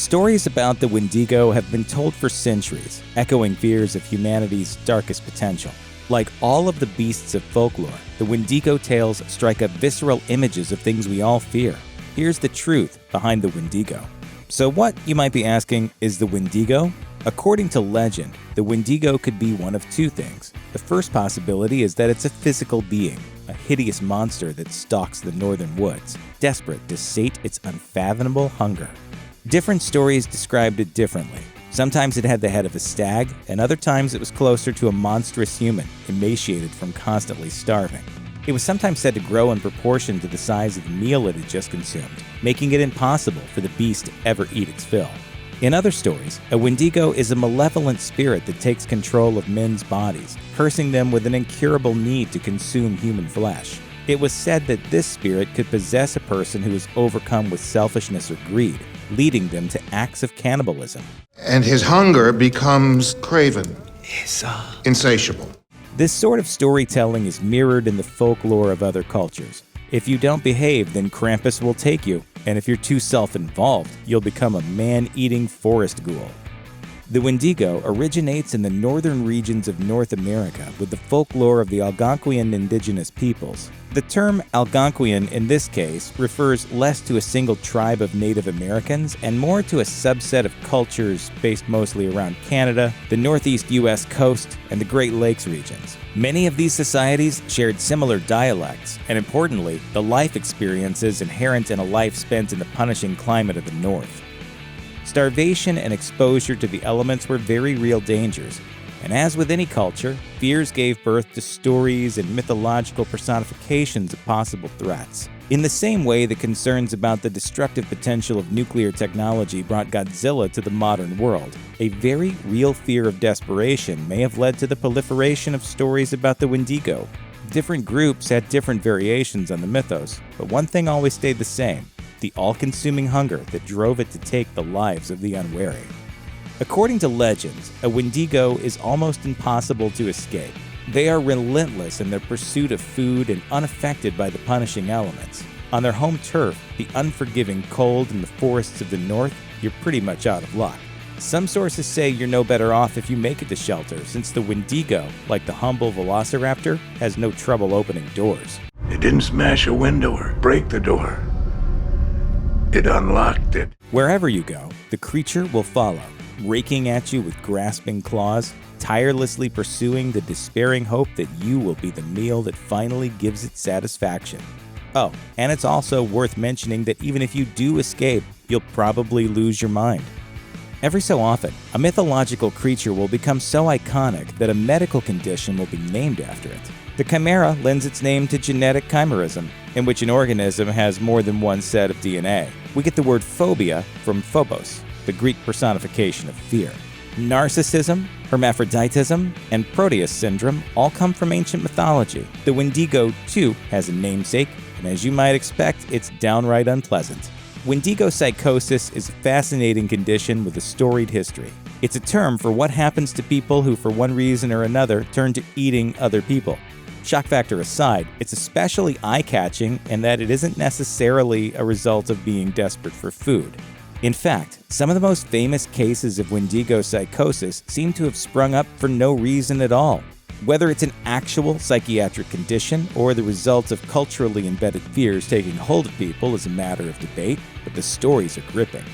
Stories about the Wendigo have been told for centuries, echoing fears of humanity's darkest potential. Like all of the beasts of folklore, the Wendigo tales strike up visceral images of things we all fear. Here's the truth behind the Wendigo. So what, you might be asking, is the Wendigo? According to legend, the Wendigo could be one of two things. The first possibility is that it's a physical being, a hideous monster that stalks the northern woods, desperate to sate its unfathomable hunger. Different stories described it differently. Sometimes it had the head of a stag, and other times it was closer to a monstrous human, emaciated from constantly starving. It was sometimes said to grow in proportion to the size of the meal it had just consumed, making it impossible for the beast to ever eat its fill. In other stories, a Wendigo is a malevolent spirit that takes control of men's bodies, cursing them with an incurable need to consume human flesh. It was said that this spirit could possess a person who is overcome with selfishness or greed, leading them to acts of cannibalism. And his hunger becomes craven, insatiable. This sort of storytelling is mirrored in the folklore of other cultures. If you don't behave, then Krampus will take you, and if you're too self-involved, you'll become a man-eating forest ghoul. The Wendigo originates in the northern regions of North America with the folklore of the Algonquian indigenous peoples. The term Algonquian in this case refers less to a single tribe of Native Americans and more to a subset of cultures based mostly around Canada, the northeast U.S. coast, and the Great Lakes regions. Many of these societies shared similar dialects, and importantly, the life experiences inherent in a life spent in the punishing climate of the north. Starvation and exposure to the elements were very real dangers, and as with any culture, fears gave birth to stories and mythological personifications of possible threats. In the same way that concerns about the destructive potential of nuclear technology brought Godzilla to the modern world, a very real fear of desperation may have led to the proliferation of stories about the Wendigo. Different groups had different variations on the mythos, but one thing always stayed the same: the all-consuming hunger that drove it to take the lives of the unwary. According to legends, a Wendigo is almost impossible to escape. They are relentless in their pursuit of food and unaffected by the punishing elements. On their home turf, the unforgiving cold in the forests of the north, you're pretty much out of luck. Some sources say you're no better off if you make it to shelter, since the Wendigo, like the humble velociraptor, has no trouble opening doors. It didn't smash a window or break the door. It unlocked it. Wherever you go, the creature will follow, raking at you with grasping claws, tirelessly pursuing the despairing hope that you will be the meal that finally gives it satisfaction. Oh, and it's also worth mentioning that even if you do escape, you'll probably lose your mind. Every so often, a mythological creature will become so iconic that a medical condition will be named after it. The chimera lends its name to genetic chimerism, in which an organism has more than one set of DNA. We get the word phobia from phobos, the Greek personification of fear. Narcissism, hermaphroditism, and Proteus syndrome all come from ancient mythology. The Wendigo, too, has a namesake, and as you might expect, it's downright unpleasant. Wendigo psychosis is a fascinating condition with a storied history. It's a term for what happens to people who, for one reason or another, turn to eating other people. Shock factor aside, it's especially eye-catching in that it isn't necessarily a result of being desperate for food. In fact, some of the most famous cases of Wendigo psychosis seem to have sprung up for no reason at all. Whether it's an actual psychiatric condition or the result of culturally embedded fears taking hold of people is a matter of debate, but the stories are gripping.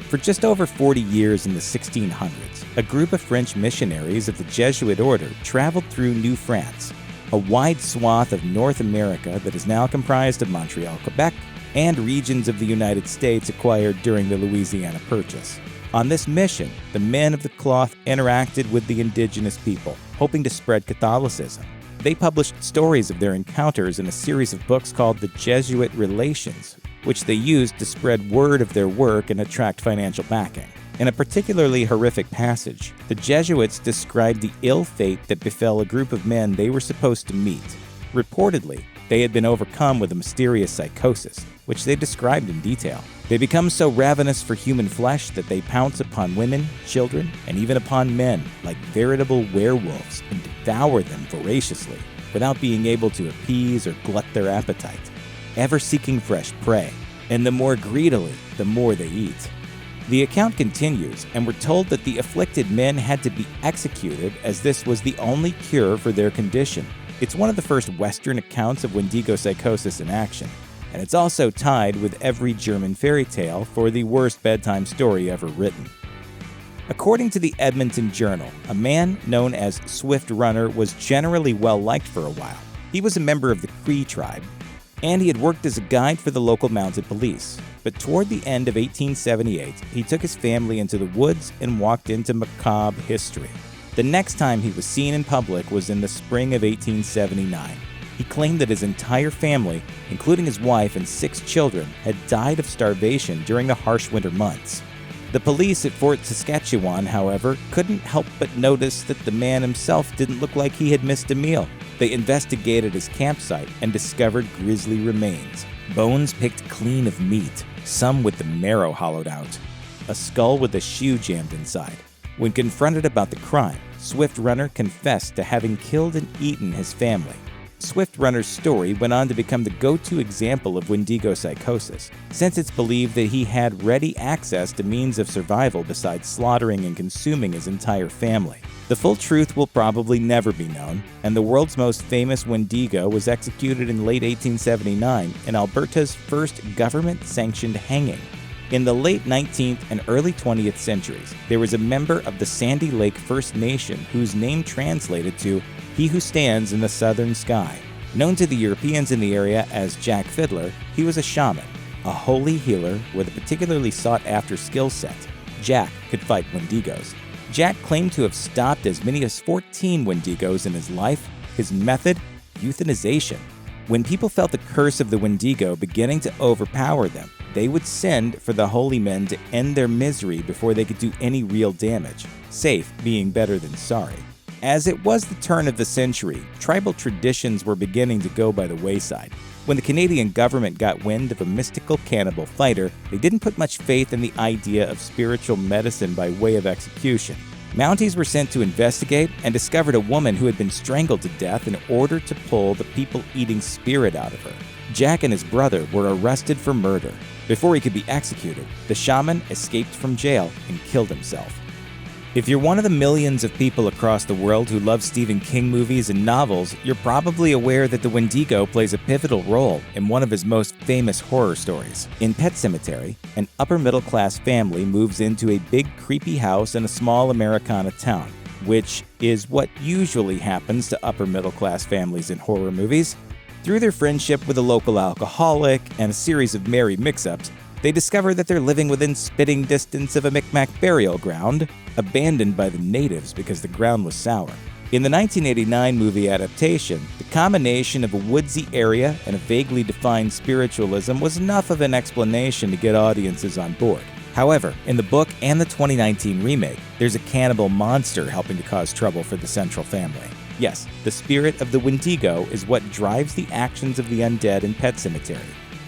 For just over 40 years in the 1600s, a group of French missionaries of the Jesuit order traveled through New France, a wide swath of North America that is now comprised of Montreal, Quebec, and regions of the United States acquired during the Louisiana Purchase. On this mission, the men of the cloth interacted with the indigenous people, hoping to spread Catholicism. They published stories of their encounters in a series of books called the Jesuit Relations, which they used to spread word of their work and attract financial backing. In a particularly horrific passage, the Jesuits described the ill fate that befell a group of men they were supposed to meet. Reportedly, they had been overcome with a mysterious psychosis, which they described in detail. They become so ravenous for human flesh that they pounce upon women, children, and even upon men like veritable werewolves and devour them voraciously, without being able to appease or glut their appetite, ever seeking fresh prey, and the more greedily, the more they eat. The account continues, and we're told that the afflicted men had to be executed as this was the only cure for their condition. It's one of the first Western accounts of Wendigo psychosis in action, and it's also tied with every German fairy tale for the worst bedtime story ever written. According to the Edmonton Journal, a man known as Swift Runner was generally well-liked for a while. He was a member of the Cree tribe, and he had worked as a guide for the local mounted police. But toward the end of 1878, he took his family into the woods and walked into macabre history. The next time he was seen in public was in the spring of 1879. He claimed that his entire family, including his wife and 6 children, had died of starvation during the harsh winter months. The police at Fort Saskatchewan, however, couldn't help but notice that the man himself didn't look like he had missed a meal. They investigated his campsite and discovered grisly remains. Bones picked clean of meat, some with the marrow hollowed out. A skull with a shoe jammed inside. When confronted about the crime, Swift Runner confessed to having killed and eaten his family. Swift Runner's story went on to become the go-to example of Wendigo psychosis, since it's believed that he had ready access to means of survival besides slaughtering and consuming his entire family. The full truth will probably never be known, and the world's most famous Wendigo was executed in late 1879 in Alberta's first government-sanctioned hanging. In the late 19th and early 20th centuries, there was a member of the Sandy Lake First Nation whose name translated to "He Who Stands in the Southern Sky." Known to the Europeans in the area as Jack Fiddler, he was a shaman, a holy healer with a particularly sought-after skill set. Jack could fight Wendigos. Jack claimed to have stopped as many as 14 Wendigos in his life. His method? Euthanization. When people felt the curse of the Wendigo beginning to overpower them, they would send for the holy men to end their misery before they could do any real damage, safe being better than sorry. As it was the turn of the century, tribal traditions were beginning to go by the wayside. When the Canadian government got wind of a mystical cannibal fighter, they didn't put much faith in the idea of spiritual medicine by way of execution. Mounties were sent to investigate and discovered a woman who had been strangled to death in order to pull the people-eating spirit out of her. Jack and his brother were arrested for murder. Before he could be executed, the shaman escaped from jail and killed himself. If you're one of the millions of people across the world who love Stephen King movies and novels, you're probably aware that the Wendigo plays a pivotal role in one of his most famous horror stories. In Pet Sematary, an upper-middle-class family moves into a big, creepy house in a small Americana town, which is what usually happens to upper-middle-class families in horror movies. Through their friendship with a local alcoholic and a series of merry mix-ups, they discover that they're living within spitting distance of a Micmac burial ground, abandoned by the natives because the ground was sour. In the 1989 movie adaptation, the combination of a woodsy area and a vaguely defined spiritualism was enough of an explanation to get audiences on board. However, in the book and the 2019 remake, there's a cannibal monster helping to cause trouble for the central family. Yes, the spirit of the Wendigo is what drives the actions of the undead in Pet Sematary.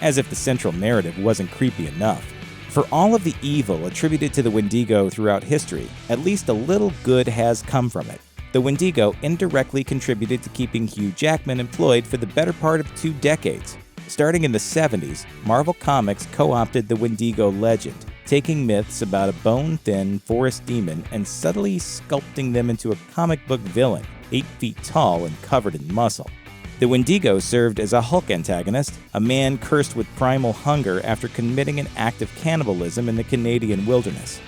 As if the central narrative wasn't creepy enough. For all of the evil attributed to the Wendigo throughout history, at least a little good has come from it. The Wendigo indirectly contributed to keeping Hugh Jackman employed for the better part of 2 decades. Starting in the 70s, Marvel Comics co-opted the Wendigo legend, taking myths about a bone-thin forest demon and subtly sculpting them into a comic book villain, 8 feet tall and covered in muscle. The Wendigo served as a Hulk antagonist, a man cursed with primal hunger after committing an act of cannibalism in the Canadian wilderness.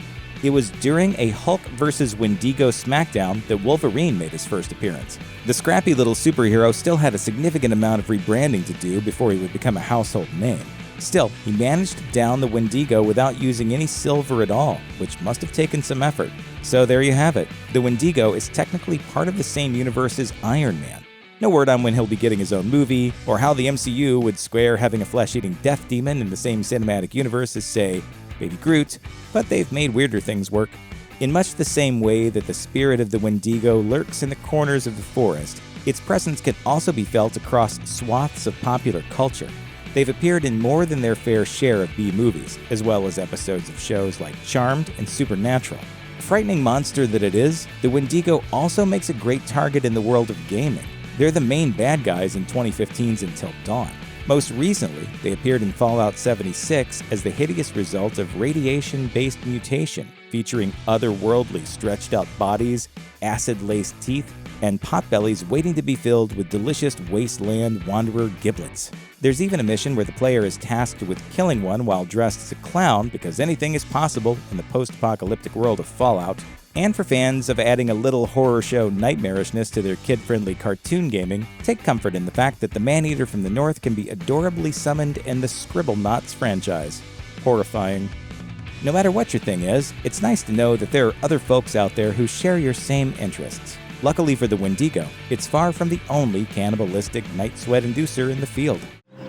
It was during a Hulk vs. Wendigo smackdown that Wolverine made his first appearance. The scrappy little superhero still had a significant amount of rebranding to do before he would become a household name. Still, he managed to down the Wendigo without using any silver at all, which must have taken some effort. So there you have it. The Wendigo is technically part of the same universe as Iron Man. No word on when he'll be getting his own movie, or how the MCU would square having a flesh-eating death demon in the same cinematic universe as, say, Baby Groot, but they've made weirder things work. In much the same way that the spirit of the Wendigo lurks in the corners of the forest, its presence can also be felt across swaths of popular culture. They've appeared in more than their fair share of B-movies, as well as episodes of shows like Charmed and Supernatural. Frightening monster that it is, the Wendigo also makes a great target in the world of gaming. They're the main bad guys in 2015's Until Dawn. Most recently, they appeared in Fallout 76 as the hideous result of radiation-based mutation, featuring otherworldly stretched-out bodies, acid-laced teeth, and potbellies waiting to be filled with delicious wasteland wanderer giblets. There's even a mission where the player is tasked with killing one while dressed as a clown, because anything is possible in the post-apocalyptic world of Fallout. And for fans of adding a little horror show nightmarishness to their kid-friendly cartoon gaming, take comfort in the fact that the Man-Eater from the North can be adorably summoned in the Scribblenauts franchise. Horrifying. No matter what your thing is, it's nice to know that there are other folks out there who share your same interests. Luckily for the Wendigo, it's far from the only cannibalistic night sweat inducer in the field.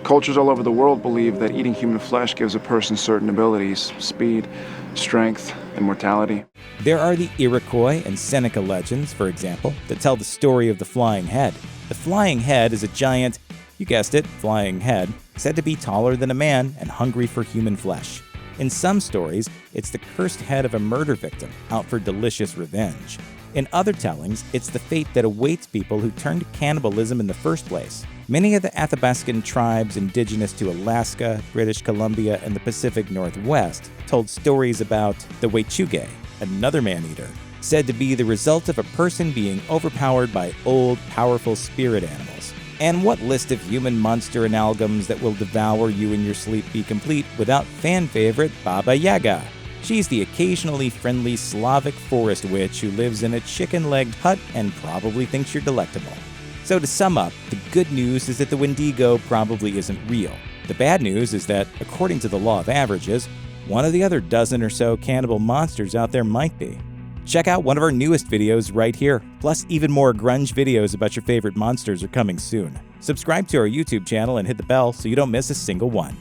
Cultures all over the world believe that eating human flesh gives a person certain abilities, speed, strength, and mortality. There are the Iroquois and Seneca legends, for example, that tell the story of the Flying Head. The Flying Head is a giant, you guessed it, flying head, said to be taller than a man and hungry for human flesh. In some stories, it's the cursed head of a murder victim, out for delicious revenge. In other tellings, it's the fate that awaits people who turn to cannibalism in the first place. Many of the Athabascan tribes indigenous to Alaska, British Columbia, and the Pacific Northwest told stories about the Wet'suwet'en, another man-eater, said to be the result of a person being overpowered by old, powerful spirit animals. And what list of human monster amalgams that will devour you in your sleep be complete without fan favorite Baba Yaga? She's the occasionally friendly Slavic forest witch who lives in a chicken-legged hut and probably thinks you're delectable. So to sum up, the good news is that the Wendigo probably isn't real. The bad news is that, according to the law of averages, one of the other dozen or so cannibal monsters out there might be. Check out one of our newest videos right here. Plus, even more grunge videos about your favorite monsters are coming soon. Subscribe to our YouTube channel and hit the bell so you don't miss a single one.